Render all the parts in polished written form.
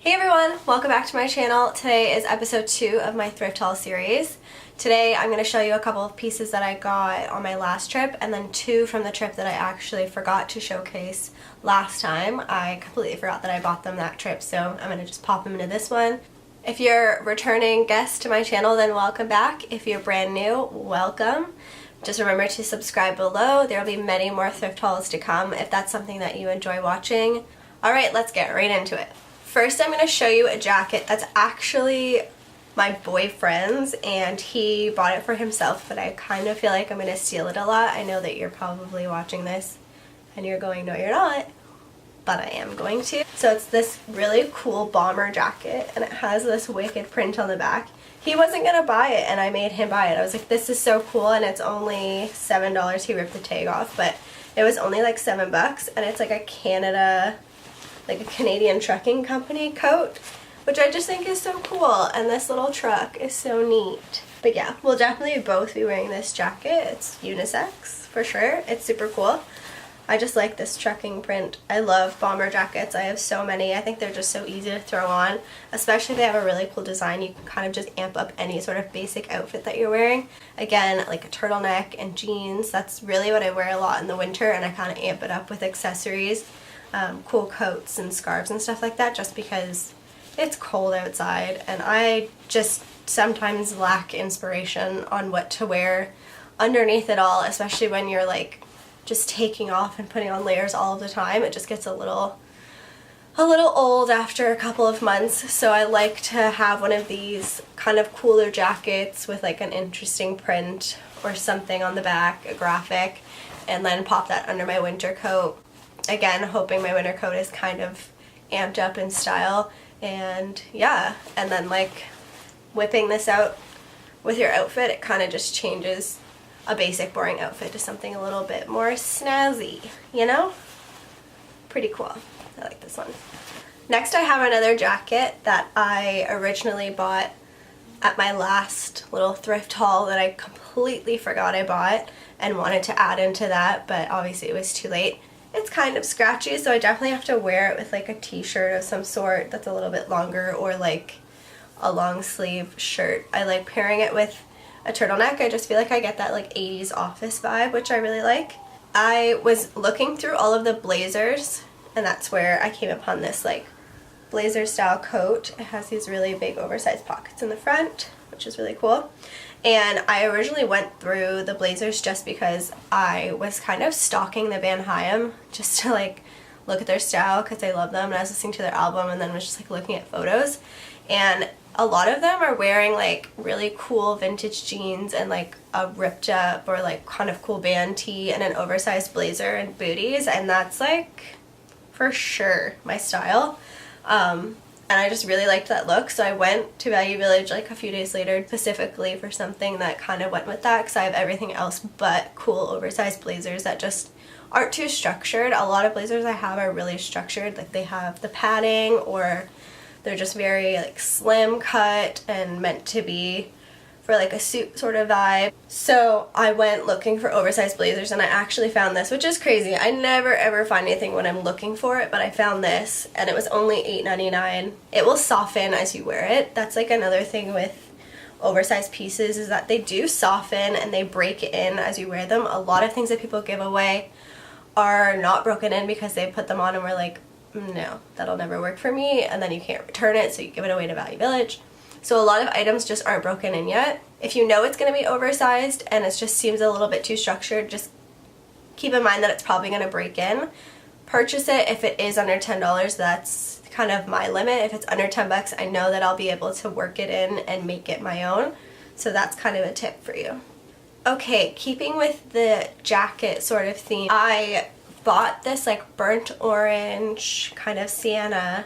Hey everyone, welcome back to my channel. Today is episode 2 of my thrift haul series. Today I'm going to show you a couple of pieces that I got on my last trip and then 2 from the trip that I actually forgot to showcase last time. I completely forgot that I bought them that trip, so I'm going to just pop them into this one. If you're a returning guest to my channel, then welcome back. If you're brand new, welcome. Just remember to subscribe below. There will be many more thrift hauls to come if that's something that you enjoy watching. Alright, let's get right into it. First, I'm going to show you a jacket that's actually my boyfriend's, and he bought it for himself, but I kind of feel like I'm going to steal it a lot. I know that you're probably watching this and you're going, no you're not, but I am going to. So it's this really cool bomber jacket, and it has this wicked print on the back. He wasn't going to buy it, and I made him buy it. I was like, this is so cool, and it's only $7. He ripped the tag off, but it was only like $7, and it's like a Canadian trucking company coat, which I just think is so cool, and this little truck is so neat. But yeah, we'll definitely both be wearing this jacket. It's unisex for sure. It's super cool. I just like this trucking print. I love bomber jackets. I have so many. I think they're just so easy to throw on, especially if they have a really cool design. You can kind of just amp up any sort of basic outfit that you're wearing. Again, like a turtleneck and jeans. That's really what I wear a lot in the winter, and I kind of amp it up with accessories. Cool coats and scarves and stuff like that, just because it's cold outside and I just sometimes lack inspiration on what to wear underneath it all, especially when you're like just taking off and putting on layers all of the time. It just gets a little old after a couple of months, so I like to have one of these kind of cooler jackets with like an interesting print or something on the back, a graphic, and then pop that under my winter coat. Again, hoping my winter coat is kind of amped up in style, and yeah, and then like whipping this out with your outfit, it kind of just changes a basic boring outfit to something a little bit more snazzy, you know? Pretty cool. I like this one. Next, I have another jacket that I originally bought at my last little thrift haul that I completely forgot I bought and wanted to add into that, but obviously it was too late. It's kind of scratchy, so I definitely have to wear it with like a t-shirt of some sort that's a little bit longer, or like a long sleeve shirt. I like pairing it with a turtleneck. I just feel like I get that like 80s office vibe, which I really like. I was looking through all of the blazers, and that's where I came upon this like blazer style coat. It has these really big oversized pockets in the front, which is really cool. And I originally went through the blazers just because I was kind of stalking the band Haim just to like look at their style because I love them, and I was listening to their album and then was just like looking at photos, and a lot of them are wearing like really cool vintage jeans and like a ripped up or like kind of cool band tee and an oversized blazer and booties, and that's like for sure my style. And I just really liked that look, so I went to Value Village like a few days later specifically for something that kind of went with that, because I have everything else but cool oversized blazers that just aren't too structured. A lot of blazers I have are really structured, like they have the padding, or they're just very like slim cut and meant to be for like a suit sort of vibe. So I went looking for oversized blazers, and I actually found this, which is crazy. I never ever find anything when I'm looking for it, but I found this, and it was only $8.99. It will soften as you wear it. That's like another thing with oversized pieces, is that they do soften and they break in as you wear them. A lot of things that people give away are not broken in because they put them on and we're like, no, that'll never work for me, and then you can't return it, so you give it away to Value Village. So a lot of items just aren't broken in yet. If you know it's going to be oversized and it just seems a little bit too structured, just keep in mind that it's probably going to break in. Purchase it if it is under $10. That's kind of my limit. If it's under $10, I know that I'll be able to work it in and make it my own. So that's kind of a tip for you. Okay, keeping with the jacket sort of theme, I bought this like burnt orange kind of sienna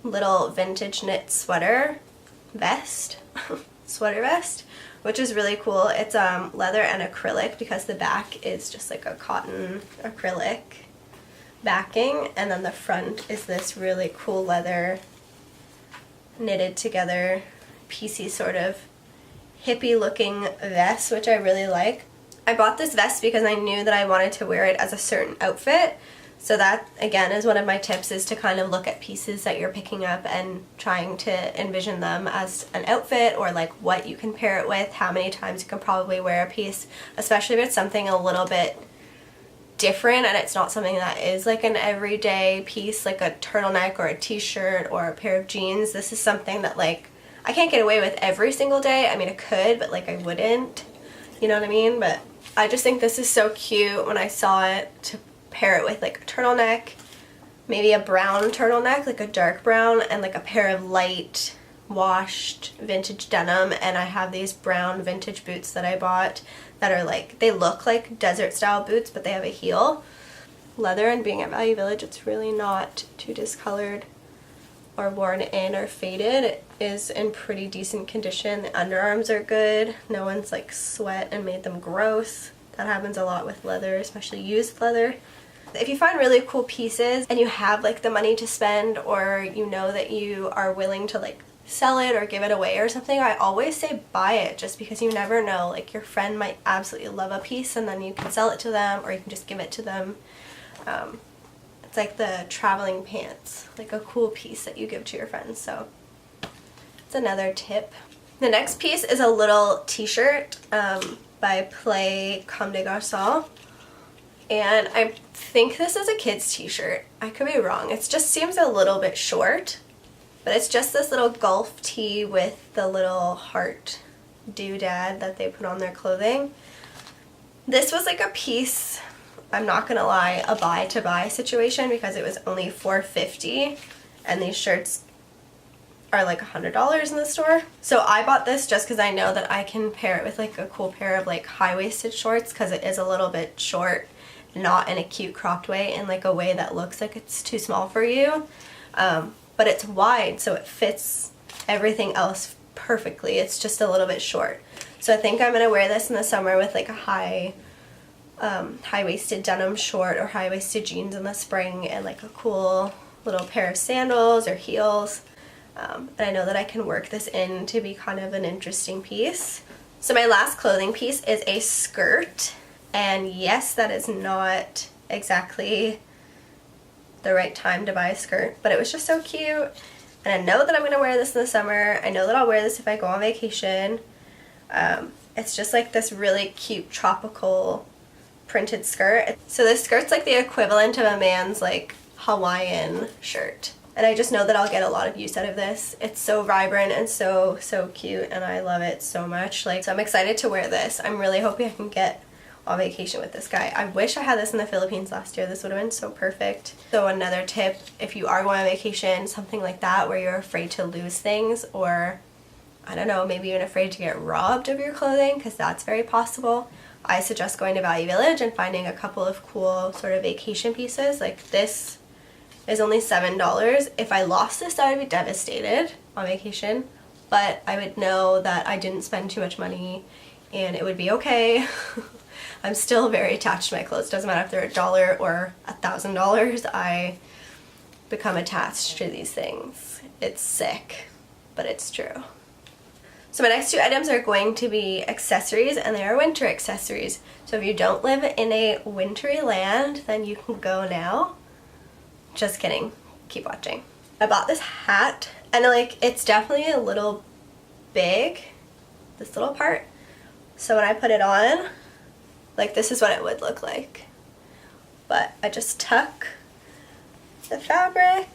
little vintage knit sweater vest, which is really cool. It's leather and acrylic, because the back is just like a cotton acrylic backing, and then the front is this really cool leather knitted together piecey sort of hippie looking vest, which I really like. I bought this vest because I knew that I wanted to wear it as a certain outfit. So that, again, is one of my tips, is to kind of look at pieces that you're picking up and trying to envision them as an outfit, or like what you can pair it with, how many times you can probably wear a piece, especially if it's something a little bit different and it's not something that is like an everyday piece, like a turtleneck or a t-shirt or a pair of jeans. This is something that like I can't get away with every single day. I mean, I could, but like I wouldn't, you know what I mean? But I just think this is so cute when I saw it, to pair it with like a turtleneck, maybe a brown turtleneck, like a dark brown, and like a pair of light washed vintage denim. And I have these brown vintage boots that I bought that are like, they look like desert style boots, but they have a heel. Leather, and being at Value Village, it's really not too discolored or worn in or faded. It is in pretty decent condition. The underarms are good. No one's like sweat and made them gross. That happens a lot with leather, especially used leather. If you find really cool pieces and you have like the money to spend, or you know that you are willing to like sell it or give it away or something, I always say buy it, just because you never know. Like your friend might absolutely love a piece and then you can sell it to them, or you can just give it to them. It's like the traveling pants, like a cool piece that you give to your friends. So it's another tip. The next piece is a little t-shirt by Play Comme des Garçons. And I think this is a kid's t-shirt. I could be wrong. It just seems a little bit short. But it's just this little golf tee with the little heart doodad that they put on their clothing. This was like a piece, I'm not gonna lie, a buy to buy situation, because it was only $4.50 and these shirts are like $100 in the store. So I bought this just because I know that I can pair it with like a cool pair of like high-waisted shorts, because it is a little bit short, not in a cute cropped way, in like a way that looks like it's too small for you. But it's wide, so it fits everything else perfectly. It's just a little bit short. So I think I'm gonna wear this in the summer with like a high-waisted denim short or high-waisted jeans in the spring, and like a cool little pair of sandals or heels. And I know that I can work this in to be kind of an interesting piece. So my last clothing piece is a skirt. And yes, that is not exactly the right time to buy a skirt, but it was just so cute. And I know that I'm gonna wear this in the summer. I know that I'll wear this if I go on vacation. It's just like this really cute tropical printed skirt. So this skirt's like the equivalent of a man's like Hawaiian shirt. And I just know that I'll get a lot of use out of this. It's so vibrant and so cute, and I love it so much. Like, so I'm excited to wear this. I'm really hoping I can get on vacation with this guy. I wish I had this in the Philippines last year. This would have been so perfect. So another tip, if you are going on vacation, something like that where you're afraid to lose things, or I don't know, maybe even afraid to get robbed of your clothing, because that's very possible, I suggest going to Value Village and finding a couple of cool sort of vacation pieces. Like this is only $7. If I lost this, I would be devastated on vacation, but I would know that I didn't spend too much money and it would be okay. I'm still very attached to my clothes. Doesn't matter if they're $1 or $1,000. I become attached to these things. It's sick, but it's true. So my next two items are going to be accessories, and they are winter accessories. So if you don't live in a wintry land, then you can go now. Just kidding. Keep watching. I bought this hat, and like it's definitely a little big, this little part. So when I put it on, like this is what it would look like. But I just tuck the fabric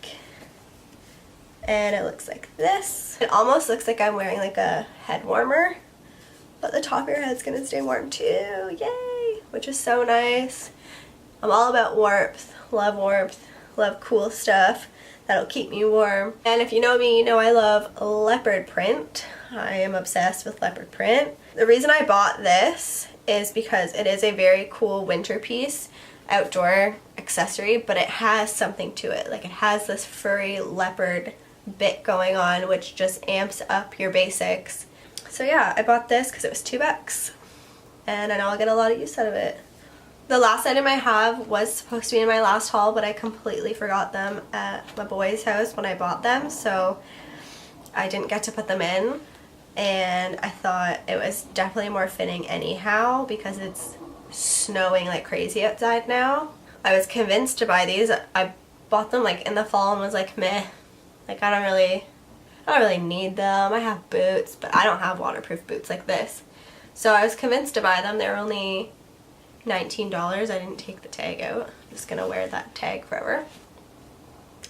and it looks like this. It almost looks like I'm wearing like a head warmer, but the top of your head's gonna stay warm too, yay! Which is so nice. I'm all about warmth, love cool stuff that'll keep me warm. And if you know me, you know I love leopard print. I am obsessed with leopard print. The reason I bought this is because it is a very cool winter piece, outdoor accessory, but it has something to it. Like it has this furry leopard bit going on, which just amps up your basics. So yeah, I bought this because it was $2 and I know I'll get a lot of use out of it. The last item I have was supposed to be in my last haul, but I completely forgot them at my boy's house when I bought them, so I didn't get to put them in. And I thought it was definitely more fitting anyhow because it's snowing like crazy outside now. I was convinced to buy these. I bought them like in the fall and was like, meh, like I don't really need them. I have boots, but I don't have waterproof boots like this. So I was convinced to buy them. They were only $19. I didn't take the tag out. I'm just gonna wear that tag forever.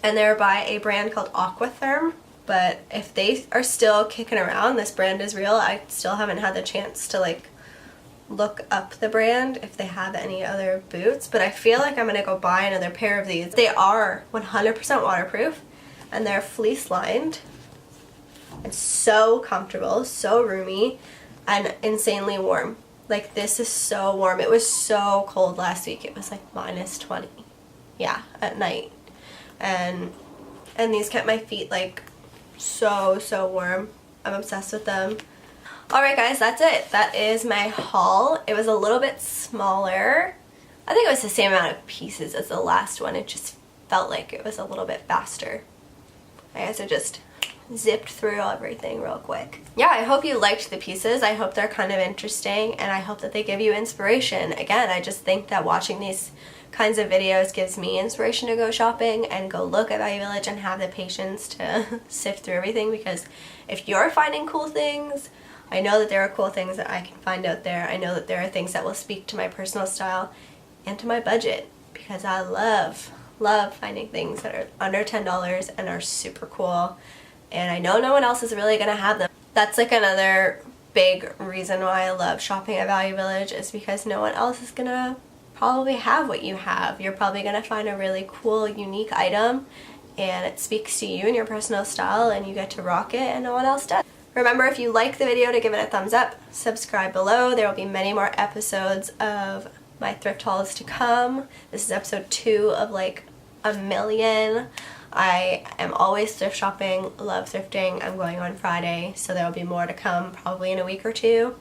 And they're by a brand called Aquatherm. But if they are still kicking around, this brand is real. I still haven't had the chance to like look up the brand if they have any other boots, but I feel like I'm gonna go buy another pair of these. They are 100% waterproof and they're fleece lined. It's so comfortable, so roomy, and insanely warm. Like, this is so warm. It was so cold last week. It was like -20, yeah, at night. And these kept my feet like so warm. I'm obsessed with them. Alright guys, that's it. That is my haul. It was a little bit smaller. I think it was the same amount of pieces as the last one. It just felt like it was a little bit faster. I guess I just zipped through everything real quick. Yeah, I hope you liked the pieces. I hope they're kind of interesting, and I hope that they give you inspiration. Again, I just think that watching these kinds of videos gives me inspiration to go shopping and go look at Value Village and have the patience to sift through everything, because if you're finding cool things, I know that there are cool things that I can find out there. I know that there are things that will speak to my personal style and to my budget, because I love finding things that are under $10 and are super cool, and I know no one else is really gonna have them. That's like another big reason why I love shopping at Value Village, is because no one else is gonna probably have what you have. You're probably gonna find a really cool, unique item, and it speaks to you and your personal style, and you get to rock it and no one else does. Remember, if you like the video, to give it a thumbs up, subscribe below. There will be many more episodes of my thrift hauls to come. This is episode 2 of like a million. I am always thrift shopping, love thrifting. I'm going on Friday, so there will be more to come probably in a week or 2,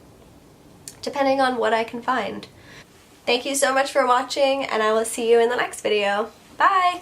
depending on what I can find. Thank you so much for watching, and I will see you in the next video. Bye!